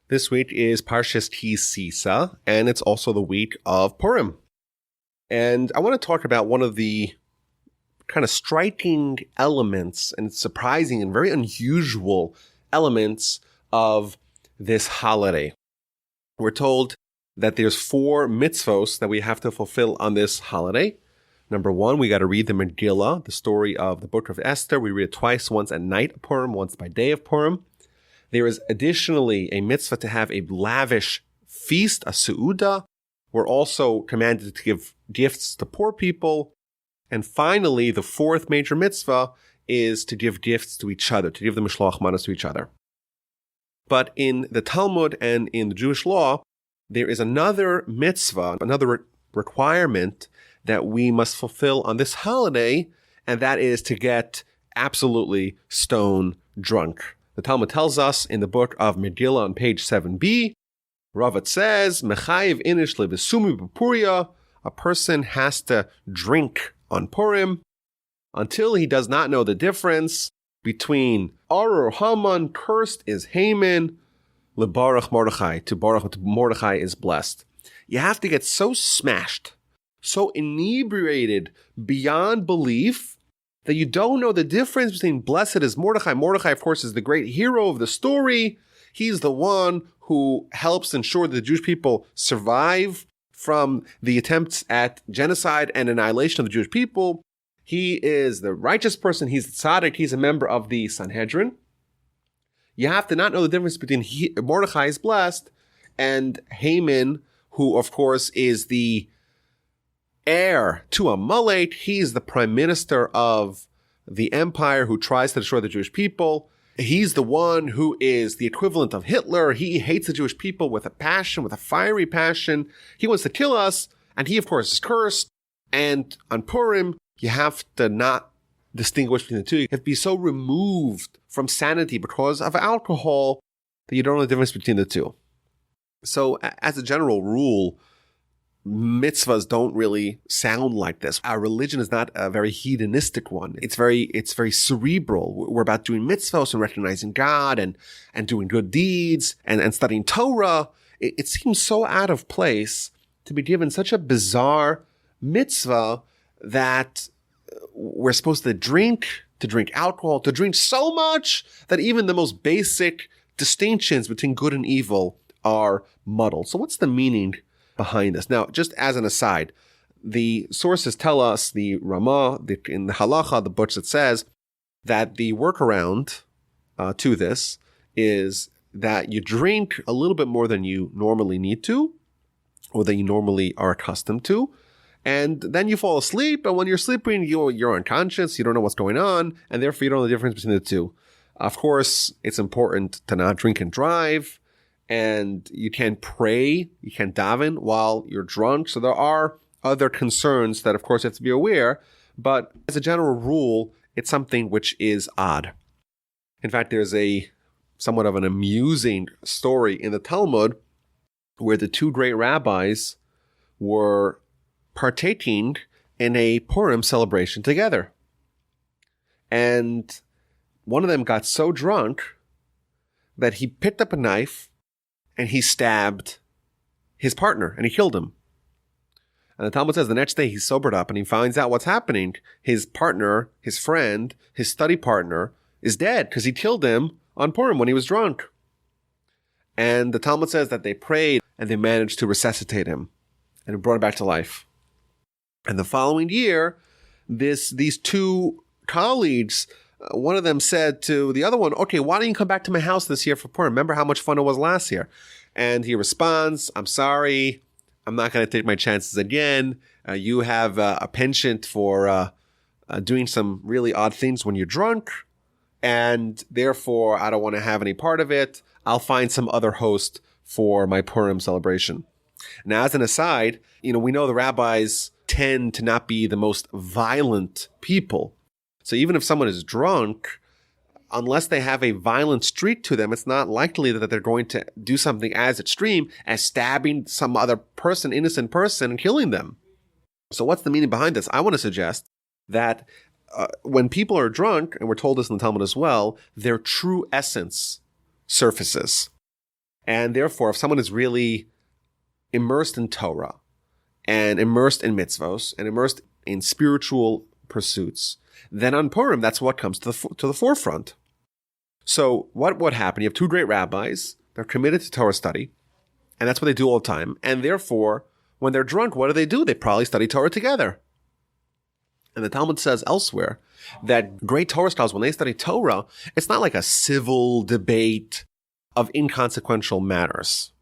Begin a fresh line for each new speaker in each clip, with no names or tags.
This week is Parshas Ki Sisa, and it's also the week of Purim. And I want to talk about one of the kind of striking elements and surprising and very unusual elements of this holiday. We're told that there's 4 mitzvos that we have to fulfill on this holiday. Number 1, we got to read the Megillah, the story of the book of Esther. We read it twice, once at night of Purim, once by day of Purim. There is additionally a mitzvah to have a lavish feast, a su'udah. We're also commanded to give gifts to poor people. And finally, the 4th major mitzvah is to give gifts to each other, to give the mishloach manos to each other. But in the Talmud and in the Jewish law, there is another mitzvah, another requirement that we must fulfill on this holiday, and that is to get absolutely stone drunk. The Talmud tells us in the book of Megillah on page 7b, Ravat says, Mechayev inish levesumi b'puria, a person has to drink on Purim until he does not know the difference between Arur Haman, cursed is Haman, lebarach Mordechai, to Mordechai is blessed. You have to get so smashed, so inebriated beyond belief that you don't know the difference between blessed is Mordechai. Mordechai, of course, is the great hero of the story. He's the one who helps ensure that the Jewish people survive from the attempts at genocide and annihilation of the Jewish people. He is the righteous person. He's the tzaddik. He's a member of the Sanhedrin. You have to not know the difference between Mordechai is blessed and Haman, who, of course, is the heir to a mullet. He's the prime minister of the empire who tries to destroy the Jewish people. He's the one who is the equivalent of Hitler. He hates the Jewish people with a passion, with a fiery passion. He wants to kill us, and he, of course, is cursed. And on Purim, you have to not distinguish between the two. You have to be so removed from sanity because of alcohol that you don't know the difference between the two. So, as a general rule, mitzvahs don't really sound like this. Our religion is not a very hedonistic one. It's very cerebral. We're about doing mitzvahs and recognizing God and doing good deeds and studying Torah. It seems so out of place to be given such a bizarre mitzvah that we're supposed to drink alcohol, to drink so much that even the most basic distinctions between good and evil are muddled. So what's the meaning behind this? Now, just as an aside, the sources tell us, the Ramah, in the Halacha, the books, it says that the workaround to this is that you drink a little bit more than you normally need to, or that you normally are accustomed to, and then you fall asleep, and when you're sleeping, you're unconscious, you don't know what's going on, and therefore you don't know the difference between the two. Of course, it's important to not drink and drive, and you can't pray, you can't daven while you're drunk. So there are other concerns that, of course, you have to be aware. But as a general rule, it's something which is odd. In fact, there's a somewhat of an amusing story in the Talmud where the 2 great rabbis were partaking in a Purim celebration together. And one of them got so drunk that he picked up a knife and he stabbed his partner, and he killed him. And the Talmud says the next day he sobered up and he finds out what's happening. His partner, his friend, his study partner is dead because he killed him on Purim when he was drunk. And the Talmud says that they prayed and they managed to resuscitate him and brought him back to life. And the following year, these 2 colleagues, one of them said to the other one, okay, why don't you come back to my house this year for Purim? Remember how much fun it was last year? And he responds, I'm sorry, I'm not going to take my chances again. You have a penchant for doing some really odd things when you're drunk, and therefore I don't want to have any part of it. I'll find some other host for my Purim celebration. Now, as an aside, we know the rabbis tend to not be the most violent people. So even if someone is drunk, unless they have a violent streak to them, it's not likely that they're going to do something as extreme as stabbing some other person, innocent person, and killing them. So what's the meaning behind this? I want to suggest that when people are drunk, and we're told this in the Talmud as well, their true essence surfaces. And therefore, if someone is really immersed in Torah and immersed in mitzvos and immersed in spiritual pursuits, then on Purim, that's what comes to the forefront. So what happened? You have two great rabbis. They're committed to Torah study, and that's what they do all the time. And therefore, when they're drunk, what do? They probably study Torah together. And the Talmud says elsewhere that great Torah scholars, when they study Torah, it's not like a civil debate of inconsequential matters.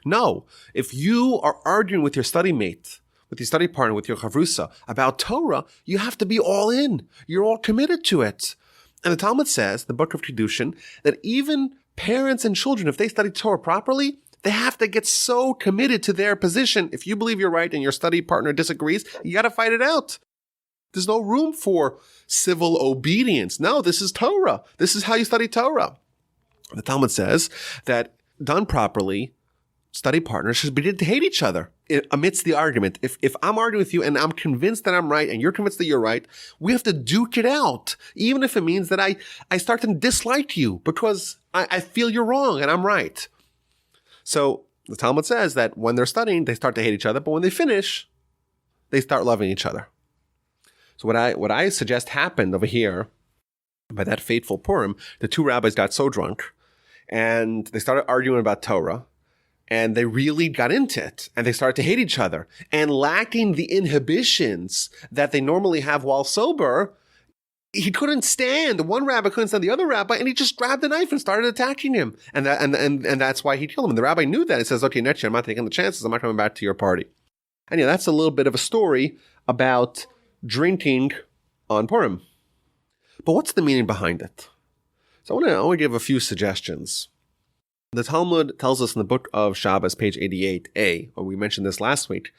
No, if you are arguing with your study mate, with your study partner, with your chavrusa about Torah, you have to be all in. You're all committed to it. And the Talmud says, the book of Kiddushin, that even parents and children, if they study Torah properly, they have to get so committed to their position. If you believe you're right and your study partner disagrees, you got to fight it out. There's no room for civil obedience. No, this is Torah. This is how you study Torah. The Talmud says that done properly, study partners should begin to hate each other amidst the argument. If I'm arguing with you and I'm convinced that I'm right and you're convinced that you're right, we have to duke it out, even if it means that I start to dislike you because I feel you're wrong and I'm right. So the Talmud says that when they're studying, they start to hate each other, but when they finish, they start loving each other. So what I suggest happened over here by that fateful Purim, the two rabbis got so drunk and they started arguing about Torah. And they really got into it, and they started to hate each other. And lacking the inhibitions that they normally have while sober, he couldn't stand. One rabbi couldn't stand the other rabbi, and he just grabbed a knife and started attacking him. And that's why he killed him. And the rabbi knew that. He says, okay, next year I'm not taking the chances. I'm not coming back to your party. And that's a little bit of a story about drinking on Purim. But what's the meaning behind it? So I want to give a few suggestions. The Talmud tells us in the book of Shabbos, page 88a, or we mentioned this last week,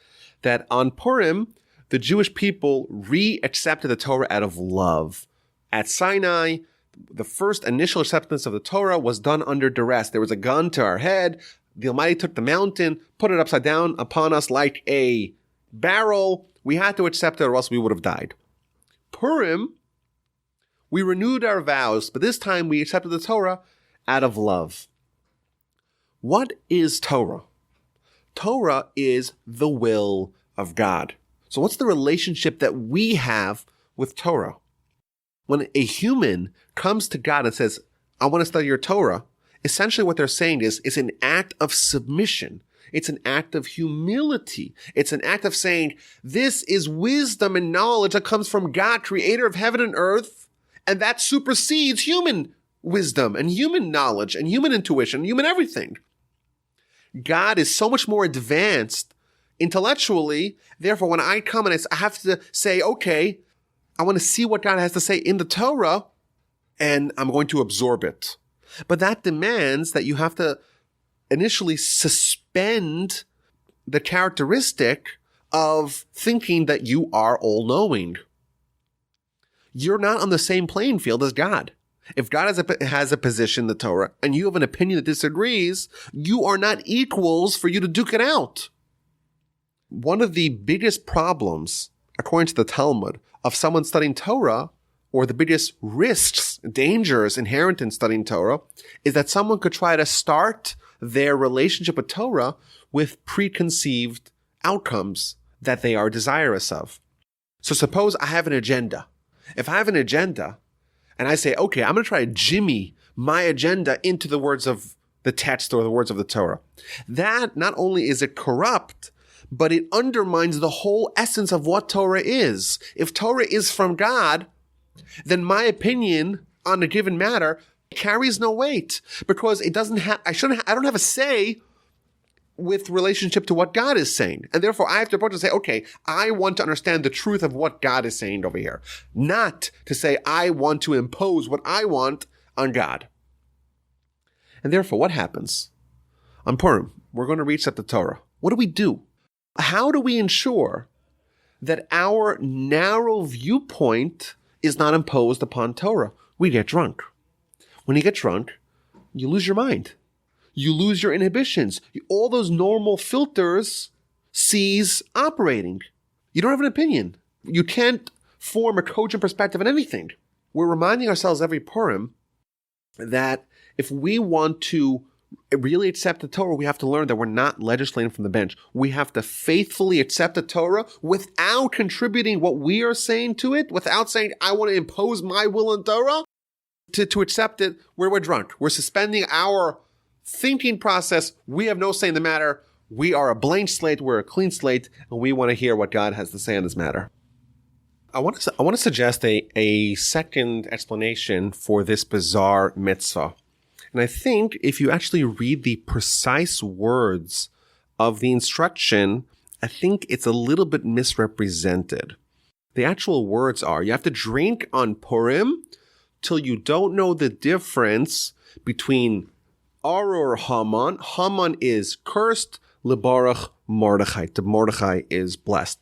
that on Purim, the Jewish people re-accepted the Torah out of love. At Sinai, the first initial acceptance of the Torah was done under duress. There was a gun to our head. The Almighty took the mountain, put it upside down upon us like a barrel. We had to accept it or else we would have died. Purim, we renewed our vows, but this time we accepted the Torah out of love. What is Torah? Torah is the will of God. So what's the relationship that we have with Torah? When a human comes to God and says, I want to study your Torah, essentially what they're saying is it's an act of submission. It's an act of humility. It's an act of saying, this is wisdom and knowledge that comes from God, creator of heaven and earth, and that supersedes human wisdom and human knowledge and human intuition, human everything. God is so much more advanced intellectually. Therefore, when I come and I have to say, okay, I want to see what God has to say in the Torah, and I'm going to absorb it. But that demands that you have to initially suspend the characteristic of thinking that you are all-knowing. You're not on the same playing field as God. If God has a position in the Torah and you have an opinion that disagrees, you are not equals for you to duke it out. One of the biggest problems, according to the Talmud, of someone studying Torah, or the biggest risks, dangers inherent in studying Torah, is that someone could try to start their relationship with Torah with preconceived outcomes that they are desirous of. So suppose I have an agenda. If I have an agenda, and I say, okay, I'm going to try to jimmy my agenda into the words of the text or the words of the Torah. That not only is it corrupt, but it undermines the whole essence of what Torah is. If Torah is from God, then my opinion on a given matter carries no weight because it doesn't have, I don't have a say with relationship to what God is saying. And therefore I have to approach and say, okay, I want to understand the truth of what God is saying over here. Not to say I want to impose what I want on God. And therefore what happens? On Purim, we're going to reaccept the Torah. What do we do? How do we ensure that our narrow viewpoint is not imposed upon Torah? We get drunk. When you get drunk, you lose your mind. You lose your inhibitions. All those normal filters cease operating. You don't have an opinion. You can't form a cogent perspective on anything. We're reminding ourselves every Purim that if we want to really accept the Torah, we have to learn that we're not legislating from the bench. We have to faithfully accept the Torah without contributing what we are saying to it, without saying, I want to impose my will on Torah. To accept it, we're drunk. We're suspending our thinking process. We have no say in the matter. We are a blank slate. We're a clean slate, and we want to hear what God has to say on this matter. I want to suggest a second explanation for this bizarre mitzvah. And I think if you actually read the precise words of the instruction, I think it's a little bit misrepresented. The actual words are, you have to drink on Purim till you don't know the difference between Arur Haman. Haman is cursed, Lebarach Mordechai. To Mordechai is blessed.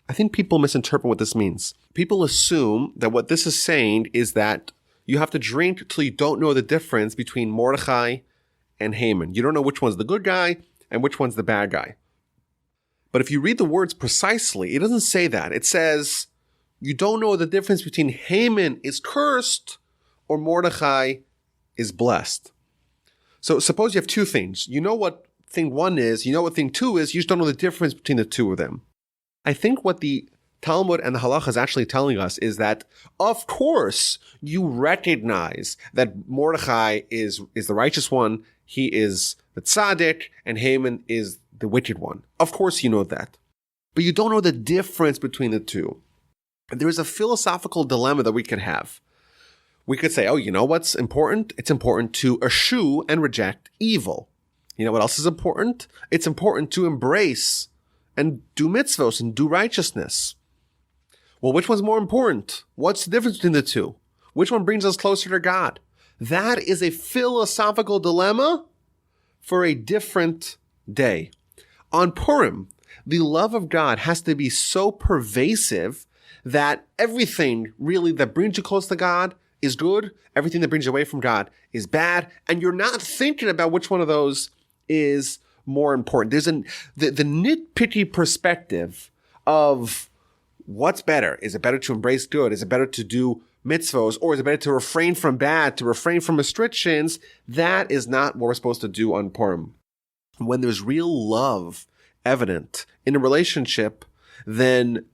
I think people misinterpret what this means. People assume that what this is saying is that you have to drink till you don't know the difference between Mordechai and Haman. You don't know which one's the good guy and which one's the bad guy. But if you read the words precisely, it doesn't say that. It says, you don't know the difference between Haman is cursed or Mordechai is blessed. So suppose you have two things. You know what thing one is, you know what thing two is, you just don't know the difference between the two of them. I think what the Talmud and the Halacha is actually telling us is that, of course, you recognize that Mordechai is the righteous one, he is the tzaddik, and Haman is the wicked one. Of course you know that. But you don't know the difference between the two. And there is a philosophical dilemma that we could have. We could say, oh, you know what's important? It's important to eschew and reject evil. You know what else is important? It's important to embrace and do mitzvos and do righteousness. Well, which one's more important? What's the difference between the two? Which one brings us closer to God? That is a philosophical dilemma for a different day. On Purim, the love of God has to be so pervasive that everything really that brings you close to God is good, everything that brings you away from God is bad, and you're not thinking about which one of those is more important. There's the nitpicky perspective of what's better. Is it better to embrace good? Is it better to do mitzvos? Or is it better to refrain from bad, to refrain from restrictions? That is not what we're supposed to do on Purim. When there's real love evident in a relationship, then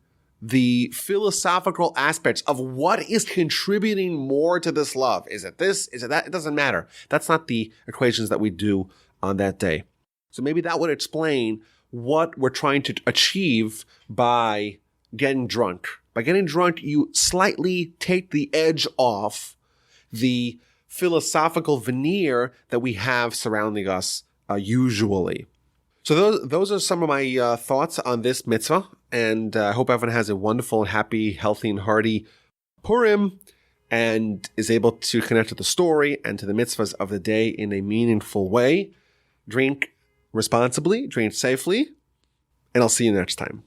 the philosophical aspects of what is contributing more to this love. Is it this? Is it that? It doesn't matter. That's not the equations that we do on that day. So maybe that would explain what we're trying to achieve by getting drunk. By getting drunk, you slightly take the edge off the philosophical veneer that we have surrounding us usually. So those are some of my thoughts on this mitzvah, and I hope everyone has a wonderful, happy, healthy, and hearty Purim, and is able to connect to the story and to the mitzvahs of the day in a meaningful way. Drink responsibly, drink safely, and I'll see you next time.